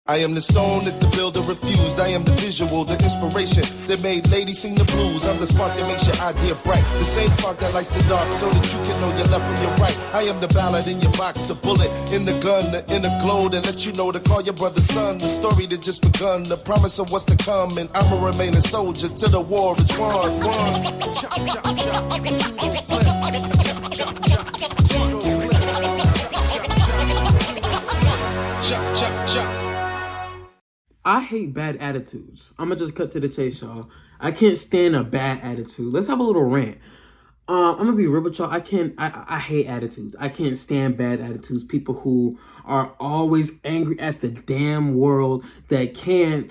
I am the stone that the builder refused. I am the visual, the inspiration that made ladies sing the blues. I'm the spark that makes your idea bright. The same spark that lights the dark so that you can know your left from your right. I am the ballad in your box, the bullet in the gun, the inner glow that let you know to call your brother son. The story that just begun, the promise of what's to come. And I'ma remain a soldier till the war is won. Chop, chop, chop, but you don't flip. Chop, chop, chop, but you don't flip. Chop, chop, chop. I hate bad attitudes. I'm gonna just cut to the chase, y'all. I can't stand a bad attitude. Let's have a little rant. I'm gonna be real with y'all. I hate attitudes. I can't stand bad attitudes. People who are always angry at the damn world that can't,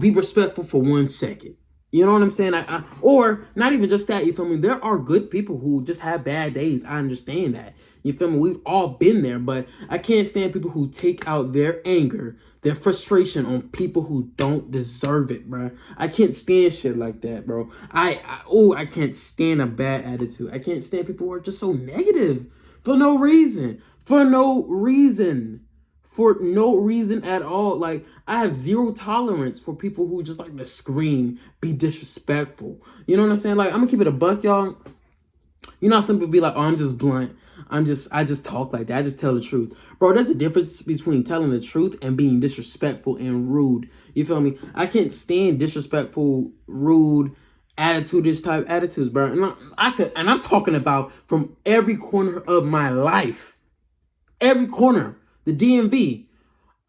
be respectful for 1 second. You know what I'm saying? Or not even just that, you feel me? There are good people who just have bad days. I understand that. You feel me? We've all been there, but I can't stand people who take out their anger, their frustration on people who don't deserve it, bro. I can't stand shit like that, bro. I can't stand a bad attitude. I can't stand people who are just so negative for no reason. For no reason at all. Like, I have zero tolerance for people who just like to scream, be disrespectful. You know what I'm saying? Like, I'm gonna keep it a buck, y'all. You know how some people be like, oh, I'm just blunt. I just talk like that. I just tell the truth. Bro, there's a difference between telling the truth and being disrespectful and rude. You feel me? I can't stand disrespectful, rude, attitude-ish type attitudes, bro. And I'm talking about from every corner of my life. Every corner. The DMV.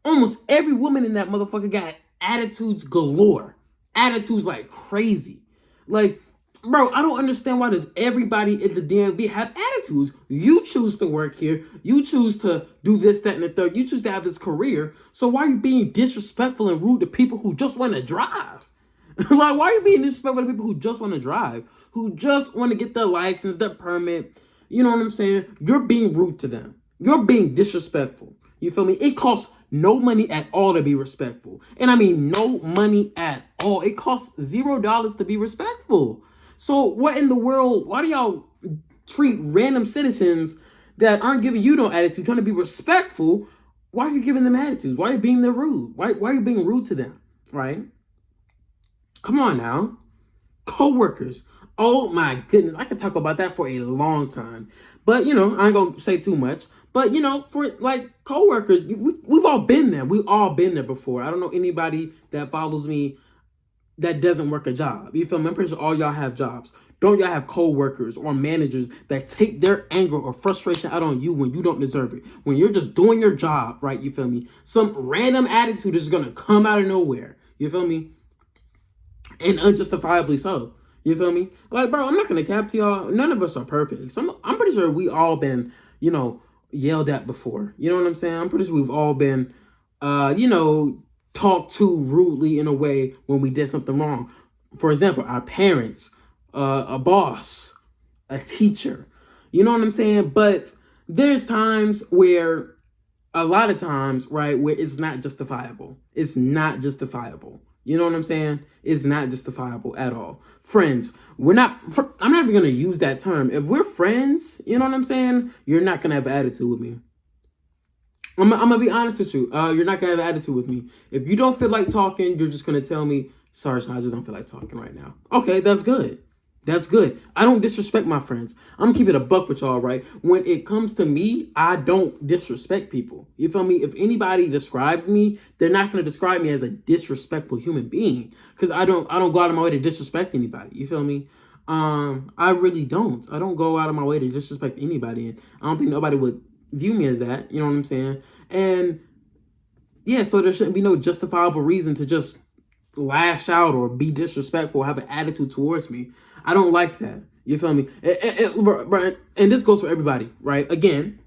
Almost every woman in that motherfucker got attitudes galore. Attitudes like crazy. Like, bro, I don't understand why does everybody in the DMV have attitudes. You choose to work here. You choose to do this, that, and the third. You choose to have this career. So why are you being disrespectful and rude to people who just want to drive? Like, why are you being disrespectful to people who just want to drive? Who just want to get their license, their permit? You know what I'm saying? You're being rude to them. You're being disrespectful. You feel me? It costs no money at all to be respectful. And I mean no money at all. It costs $0 to be respectful. So what in the world, why do y'all treat random citizens that aren't giving you no attitude, trying to be respectful? Why are you giving them attitudes? Why are you being their rude? Why are you being rude to them, right? Come on now. Co-workers. Oh my goodness. I could talk about that for a long time. But, I ain't going to say too much. But, for like co-workers, we've all been there. We've all been there before. I don't know anybody that follows me that doesn't work a job. You feel me? I'm pretty sure all y'all have jobs. Don't y'all have co-workers or managers that take their anger or frustration out on you when you don't deserve it? When you're just doing your job, right? You feel me? Some random attitude is going to come out of nowhere. You feel me? And unjustifiably so. You feel me? Like, bro, I'm not going to cap to y'all. None of us are perfect. I'm pretty sure we all been, yelled at before. You know what I'm saying? I'm pretty sure we've all been, talked to rudely in a way when we did something wrong. For example, our parents, a boss, a teacher. You know what I'm saying? But there's times where, a lot of times, right, where it's not justifiable. It's not justifiable. You know what I'm saying? It's not justifiable at all. Friends, I'm not even going to use that term. If we're friends, you know what I'm saying? You're not going to have an attitude with me. I'm going to be honest with you. You're not going to have an attitude with me. If you don't feel like talking, you're just going to tell me, sorry, I just don't feel like talking right now. Okay, that's good. That's good. I don't disrespect my friends. I'm gonna keep it a buck with y'all, right? When it comes to me, I don't disrespect people. You feel me? If anybody describes me, they're not gonna describe me as a disrespectful human being, because I don't go out of my way to disrespect anybody. You feel me? I really don't. I don't go out of my way to disrespect anybody, and I don't think nobody would view me as that. You know what I'm saying? And yeah, so there shouldn't be no justifiable reason to just lash out or be disrespectful or have an attitude towards me. I don't like that. You feel me? And this goes for everybody, right? Again,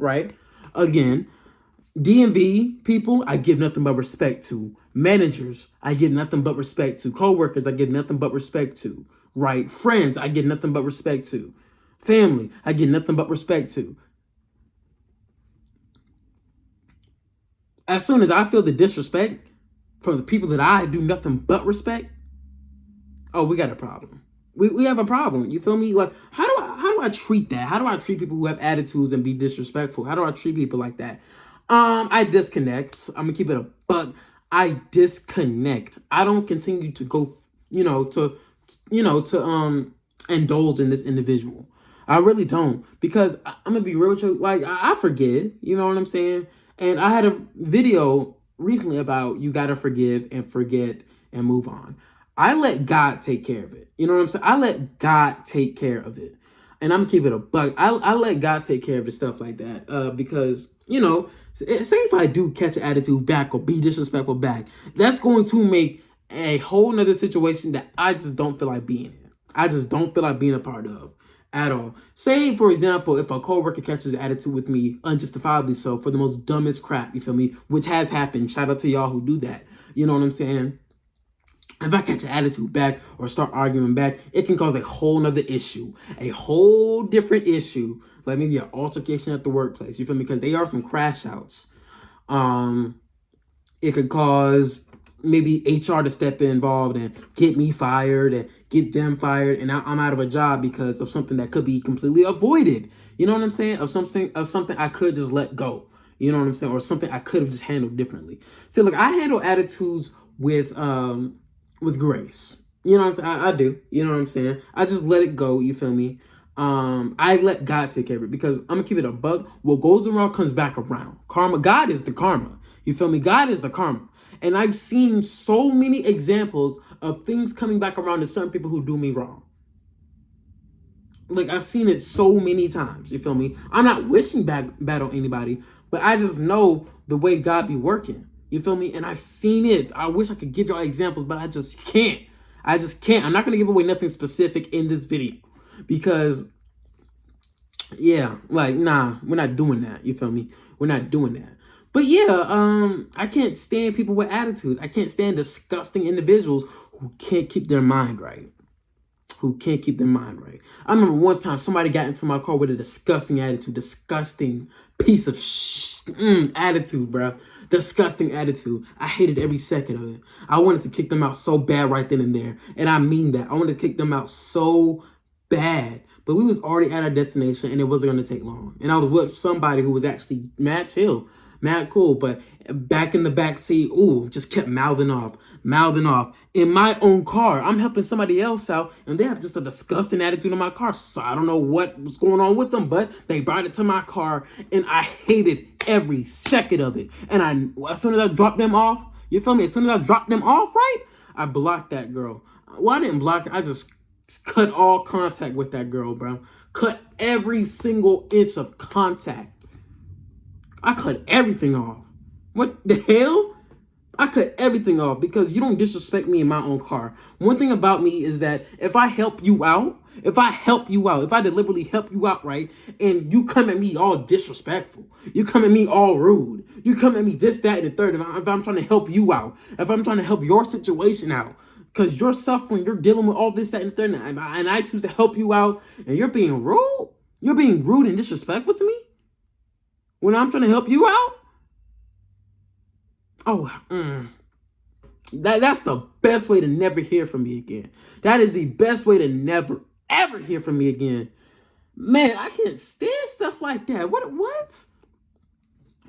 DMV people, I give nothing but respect to. Managers, I give nothing but respect to. Co-workers, I give nothing but respect to. Right? Friends, I give nothing but respect to. Family, I give nothing but respect to. As soon as I feel the disrespect from the people that I do nothing but respect, oh, we got a problem. We have a problem. You feel me? Like, how do I treat that? How do I treat people who have attitudes and be disrespectful? How do I treat people like that? I disconnect. I'm gonna keep it a buck. I disconnect. I don't continue to go, to indulge in this individual. I really don't, because I'm gonna be real with you. Like, I forget. You know what I'm saying? And I had a video recently about you gotta forgive and forget and move on. I let God take care of it. You know what I'm saying? I let God take care of it. And I'm gonna keep it a buck. I let God take care of the stuff like that. Because, say if I do catch an attitude back or be disrespectful back, that's going to make a whole nother situation that I just don't feel like being in. I just don't feel like being a part of at all. Say, for example, if a coworker catches an attitude with me, unjustifiably so, for the most dumbest crap, you feel me? Which has happened. Shout out to y'all who do that. You know what I'm saying? If I catch an attitude back or start arguing back, it can cause a whole nother issue, a whole different issue, like maybe an altercation at the workplace. You feel me? Because they are some crash outs. It could cause maybe HR to step involved and get me fired and get them fired, and I'm out of a job because of something that could be completely avoided. You know what I'm saying? Of something I could just let go. You know what I'm saying? Or something I could have just handled differently. See, look, I handle attitudes with grace. You know what I'm saying? I do. You know what I'm saying? I just let it go. You feel me? I let God take care of it, because I'm gonna keep it a buck. What goes around comes back around. Karma. God is the karma. You feel me? God is the karma. And I've seen so many examples of things coming back around to certain people who do me wrong. Like, I've seen it so many times. You feel me? I'm not wishing bad on anybody, but I just know the way God be working. You feel me? And I've seen it. I wish I could give y'all examples, but I just can't. I'm not going to give away nothing specific in this video, because, yeah, like, nah, we're not doing that. You feel me? We're not doing that. But yeah, I can't stand people with attitudes. I can't stand disgusting individuals who can't keep their mind right. I remember one time somebody got into my car with a disgusting attitude, disgusting piece of attitude, bro. Disgusting attitude. I hated every second of it. I wanted to kick them out so bad right then and there. And I mean that. I wanted to kick them out so bad. But we was already at our destination, and it wasn't going to take long. And I was with somebody who was actually mad chill, mad cool, but back in the back seat, just kept mouthing off in my own car. I'm helping somebody else out, and they have just a disgusting attitude in my car. So I don't know what was going on with them, but they brought it to my car, and I hated every second of it. And as soon as I dropped them off, you feel me? As soon as I dropped them off, right? I blocked that girl. Well, I didn't block her. I just cut all contact with that girl, bro. Cut every single inch of contact. I cut everything off. What the hell? I cut everything off, because you don't disrespect me in my own car. One thing about me is that if I help you out, if I deliberately help you out, right, and you come at me all disrespectful, you come at me all rude, you come at me this, that, and the third, if I'm trying to help you out, if I'm trying to help your situation out, because you're suffering, you're dealing with all this, that, and the third, and I choose to help you out, and you're being rude and disrespectful to me when I'm trying to help you out. That's the best way to never hear from me again. That is the best way to never, ever hear from me again. Man, I can't stand stuff like that. What?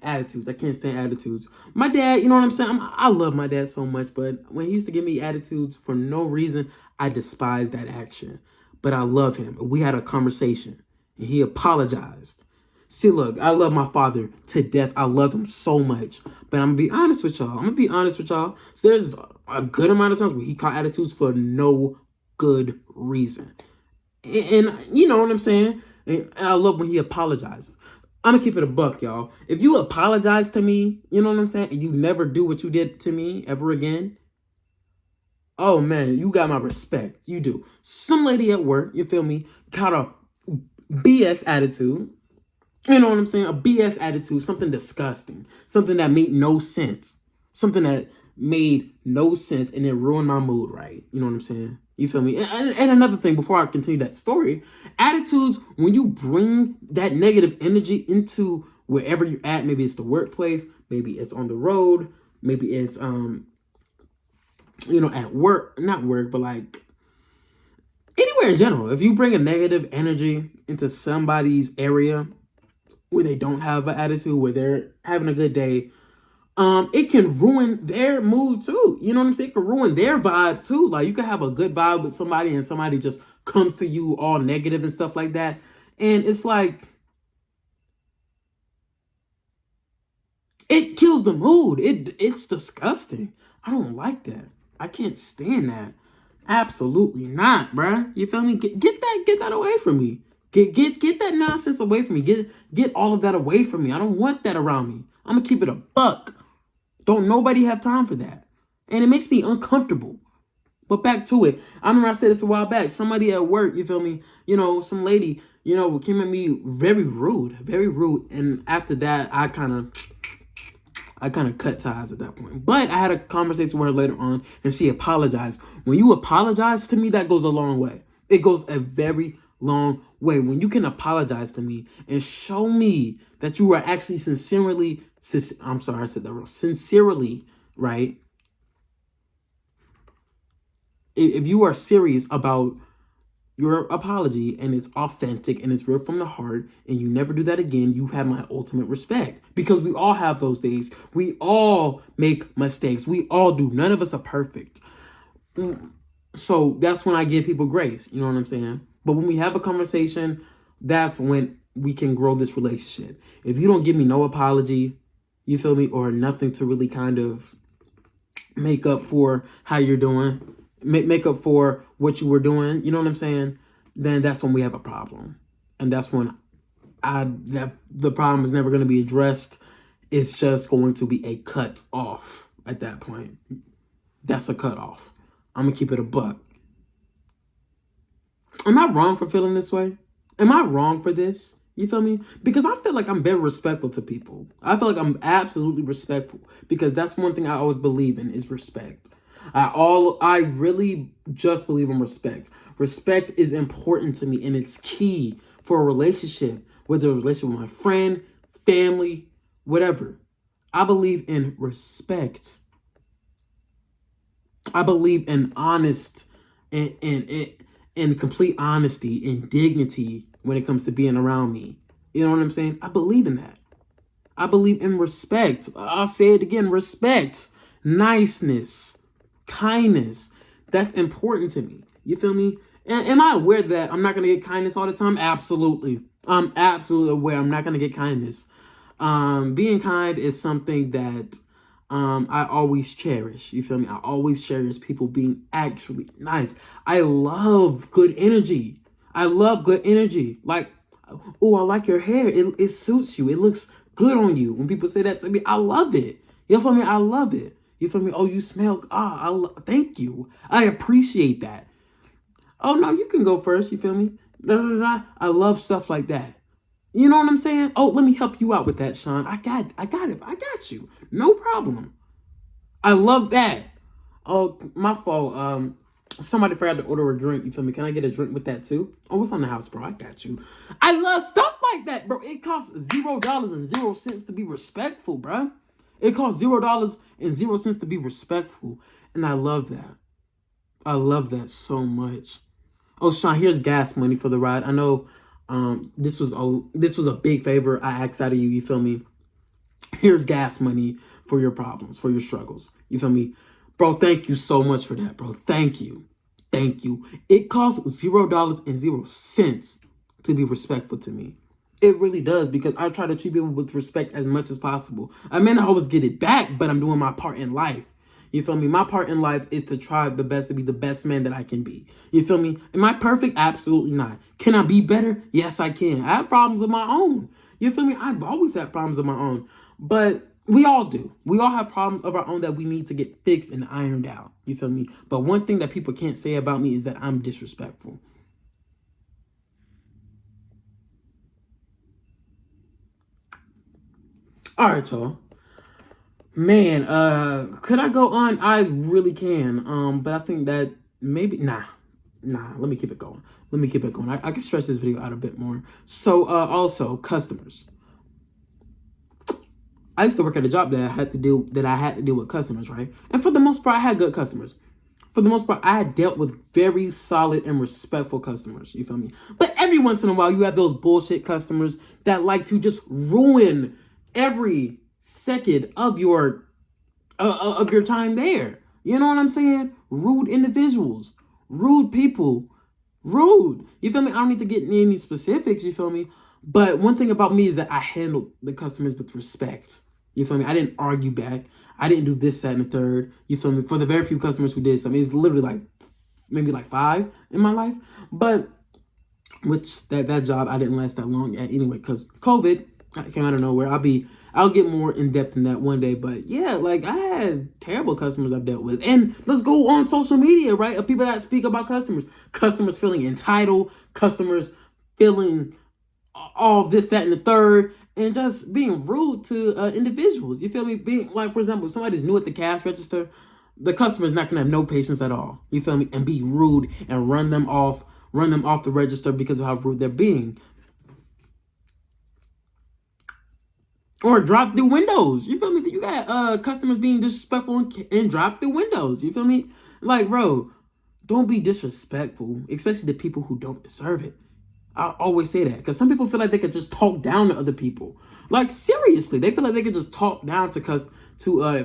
Attitudes. I can't stand attitudes. My dad, you know what I'm saying? I love my dad so much, but when he used to give me attitudes for no reason, I despised that action. But I love him. We had a conversation, and he apologized. See, look, I love my father to death. I love him so much. But I'm going to be honest with y'all. So there's a good amount of times where he caught attitudes for no good reason. And you know what I'm saying? And I love when he apologizes. I'm going to keep it a buck, y'all. If you apologize to me, you know what I'm saying, and you never do what you did to me ever again, oh, man, you got my respect. You do. Some lady at work, you feel me, caught a BS attitude. You know what I'm saying? A BS attitude, something disgusting, something that made no sense, and it ruined my mood, right? You know what I'm saying? You feel me? And another thing, before I continue that story, attitudes, when you bring that negative energy into wherever you're at, maybe it's the workplace, maybe it's on the road, maybe it's, at work, not work, but like anywhere in general. If you bring a negative energy into somebody's area, where they don't have an attitude, where they're having a good day, it can ruin their mood too. You know what I'm saying? It can ruin their vibe too. Like, you can have a good vibe with somebody and somebody just comes to you all negative and stuff like that. And it's like, it kills the mood. It's disgusting. I don't like that. I can't stand that. Absolutely not, bruh. You feel me? Get that away from me. Get that nonsense away from me. Get all of that away from me. I don't want that around me. I'm gonna keep it a buck. Don't nobody have time for that. And it makes me uncomfortable. But back to it. I remember I said this a while back. Somebody at work, you feel me? You know, some lady, you know, came at me very rude. Very rude. And after that, I kind of cut ties at that point. But I had a conversation with her later on, and she apologized. When you apologize to me, that goes a long way. It goes a very long way. When you can apologize to me and show me that you are actually sincerely, I'm sorry, I said that wrong. Sincerely, right? If you are serious about your apology and it's authentic and it's real from the heart and you never do that again, you have my ultimate respect. Because we all have those days. We all make mistakes. We all do. None of us are perfect. So that's when I give people grace. You know what I'm saying? But when we have a conversation, that's when we can grow this relationship. If you don't give me no apology, you feel me, or nothing to really kind of make up for how you're doing, make up for what you were doing, you know what I'm saying? Then that's when we have a problem. And that's when the problem is never going to be addressed. It's just going to be a cut off at that point. That's a cut off. I'm going to keep it a buck. Am I wrong for feeling this way? Am I wrong for this? You feel me? Because I feel like I'm very respectful to people. I feel like I'm absolutely respectful, because that's one thing I always believe in is respect. I really just believe in respect. Respect is important to me, and it's key for a relationship, whether a relationship with my friend, family, whatever. I believe in respect. I believe in honest and complete honesty and dignity when it comes to being around me. You know what I'm saying? I believe in that. I believe in respect. I'll say it again. Respect, niceness, kindness. That's important to me. You feel me? And am I aware that I'm not going to get kindness all the time? Absolutely. I'm absolutely aware I'm not going to get kindness. Being kind is something that I always cherish. You feel me? I always cherish people being actually nice. I love good energy. I love good energy. Like, oh, I like your hair. It suits you. It looks good on you. When people say that to me, I love it. You feel me? I love it. You feel me? Oh, you smell. Thank you. I appreciate that. Oh, no, you can go first. You feel me? I love stuff like that. You know what I'm saying? Oh, let me help you out with that, Sean. I got it. I got you. No problem. I love that. Oh, my fault. Somebody forgot to order a drink. You feel me? Can I get a drink with that too? Oh, what's on the house, bro? I got you. I love stuff like that, bro. It costs $0.00 to be respectful, bro. It costs $0.00 to be respectful. And I love that. I love that so much. Oh, Sean, here's gas money for the ride. I know this was a big favor I asked out of you. You feel me? Here's gas money for your problems, for your struggles. You feel me? Bro, thank you so much for that, bro. Thank you. Thank you. It costs $0.00 to be respectful to me. It really does, because I try to treat people with respect as much as possible. I may not always get it back, but I'm doing my part in life. You feel me? My part in life is to try the best to be the best man that I can be. You feel me? Am I perfect? Absolutely not. Can I be better? Yes, I can. I have problems of my own. You feel me? I've always had problems of my own. But we all do. We all have problems of our own that we need to get fixed and ironed out. You feel me? But one thing that people can't say about me is that I'm disrespectful. All right, y'all. Man, could I go on? I really can. But I think that maybe nah. Let me keep it going. I can stretch this video out a bit more. So, also customers. I used to work at a job that I had to deal with customers, right? And for the most part, I had good customers. for the most part, I dealt with very solid and respectful customers. You feel me? But every once in a while, you have those bullshit customers that like to just ruin every second of your time there. You know what I'm saying? Rude individuals, rude people, rude. You feel me? I don't need to get into any specifics. You feel me? But one thing about me is that I handled the customers with respect. You feel me? I didn't argue back. I didn't do this, that, and the third. You feel me? For the very few customers who did something, it's literally like maybe like 5 in my life. But which that job I didn't last that long at anyway, because COVID came out of nowhere. I'll get more in depth in that one day. But yeah, like I had terrible customers I've dealt with. And let's go on social media, right? Of people that speak about customers. Customers feeling entitled, customers feeling all this, that, and the third, and just being rude to individuals. You feel me? Being like, for example, if somebody's new at the cash register, the customer's not gonna have no patience at all. You feel me? And be rude and run them off the register because of how rude they're being. Or drop through windows. You feel me? You got customers being disrespectful and drop through windows. You feel me? Like, bro, don't be disrespectful, especially to people who don't deserve it. I always say that because some people feel like they could just talk down to other people. Like, seriously, they feel like they could just talk down to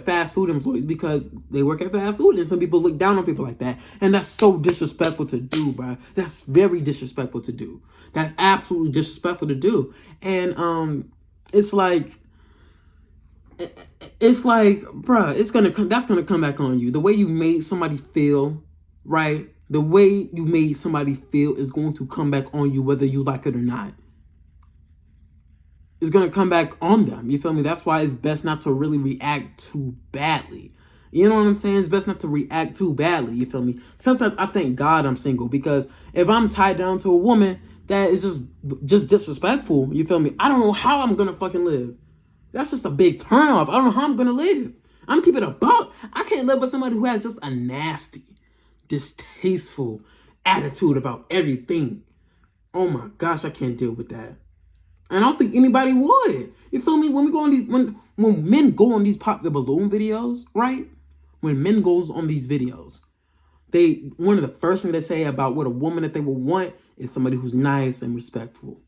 fast food employees because they work at fast food, and some people look down on people like that. And that's so disrespectful to do, bro. That's very disrespectful to do. That's absolutely disrespectful to do. And it's like, bro, that's gonna come back on you. The way you made somebody feel, right? The way you made somebody feel is going to come back on you whether you like it or not. It's going to come back on them. You feel me? That's why it's best not to really react too badly. You know what I'm saying? It's best not to react too badly. You feel me? Sometimes I thank God I'm single, because if I'm tied down to a woman that is just disrespectful, you feel me? I don't know how I'm going to fucking live. That's just a big turnoff. I don't know how I'm going to live. I'm keeping it a buck. I can't live with somebody who has just a nasty, distasteful attitude about everything. Oh my gosh, I can't deal with that. And I don't think anybody would. You feel me? When we go on these, when men go on these pop the balloon videos, right? When men goes on these videos, one of the first things they say about what a woman that they will want is somebody who's nice and respectful.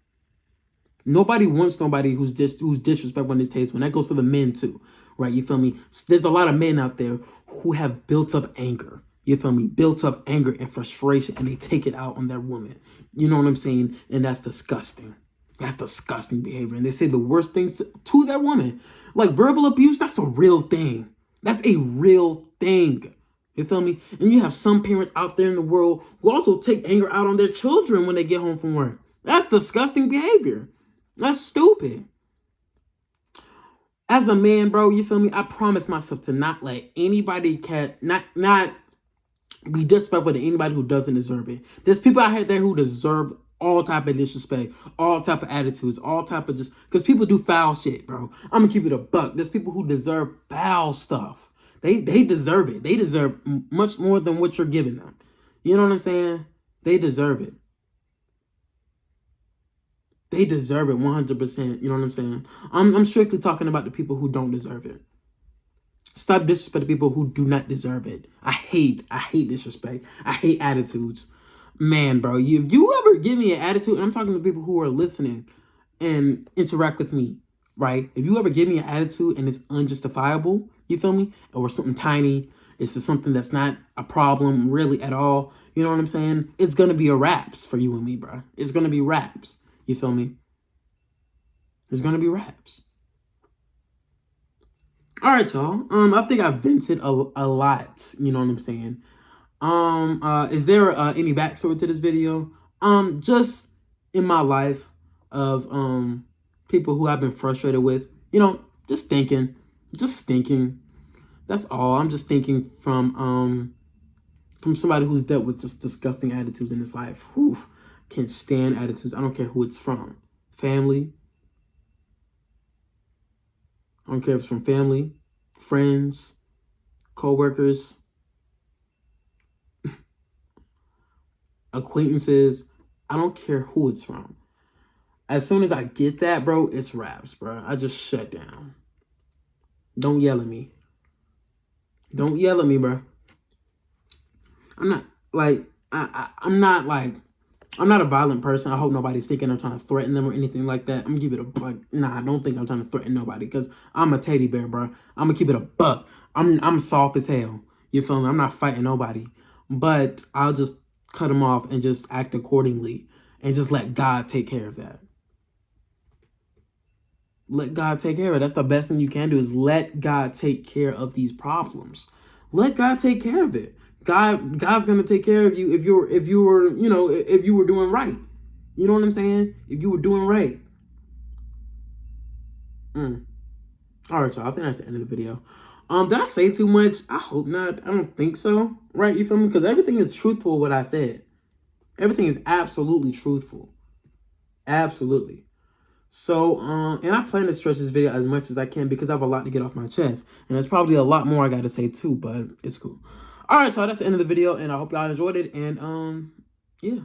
Nobody wants nobody who's disrespectful in this case. When that goes for the men too, right? You feel me? There's a lot of men out there who have built up anger. You feel me? Built up anger and frustration, and they take it out on their woman. You know what I'm saying? And that's disgusting. That's disgusting behavior. And they say the worst things to their woman. Like verbal abuse, that's a real thing. That's a real thing. You feel me? And you have some parents out there in the world who also take anger out on their children when they get home from work. That's disgusting behavior. That's stupid. As a man, bro, you feel me? I promise myself to not let anybody not be disrespectful to anybody who doesn't deserve it. There's people out there who deserve all type of disrespect, all type of attitudes, all type of because people do foul shit, bro. I'm gonna keep it a buck. There's people who deserve foul stuff. They deserve it. They deserve much more than what you're giving them. You know what I'm saying? They deserve it. They deserve it 100%. You know what I'm saying? I'm strictly talking about the people who don't deserve it. Stop disrespecting people who do not deserve it. I hate disrespect. I hate attitudes. Man, bro, if you ever give me an attitude, and I'm talking to people who are listening and interact with me, right? If you ever give me an attitude and it's unjustifiable, you feel me? Or something tiny, it's just something that's not a problem really at all. You know what I'm saying? It's going to be a raps for you and me, bro. It's going to be raps. You feel me? It's going to be raps. All right, y'all. I think I vented a lot. You know what I'm saying? Is there any backstory to this video? Just in my life of people who I've been frustrated with. You know, just thinking. That's all. I'm just thinking from somebody who's dealt with just disgusting attitudes in his life. Whew, can't stand attitudes. I don't care who it's from. Family. I don't care if it's from family, friends, co-workers, acquaintances. I don't care who it's from. As soon as I get that, bro, it's raps, bro. I just shut down. Don't yell at me. Don't yell at me, bro. I'm not like I'm not like I'm not a violent person. I hope nobody's thinking I'm trying to threaten them or anything like that. I'm gonna keep it a buck. Nah, I don't think I'm trying to threaten nobody because I'm a teddy bear, bro. I'm gonna keep it a buck. I'm soft as hell. You feel me? I'm not fighting nobody, but I'll just cut them off and just act accordingly and just let God take care of that. Let God take care of it. That's the best thing you can do is let God take care of these problems. Let God take care of it. God's gonna take care of you if you were doing right. You know what I'm saying? If you were doing right. All right, y'all. I think that's the end of the video. Did I say too much? I hope not. I don't think so. Right? You feel me? Because everything is truthful what I said. Everything is absolutely truthful. Absolutely. So, and I plan to stretch this video as much as I can because I have a lot to get off my chest. And there's probably a lot more I got to say too, but it's cool. All right, so that's the end of the video, and I hope y'all enjoyed it. And, yeah.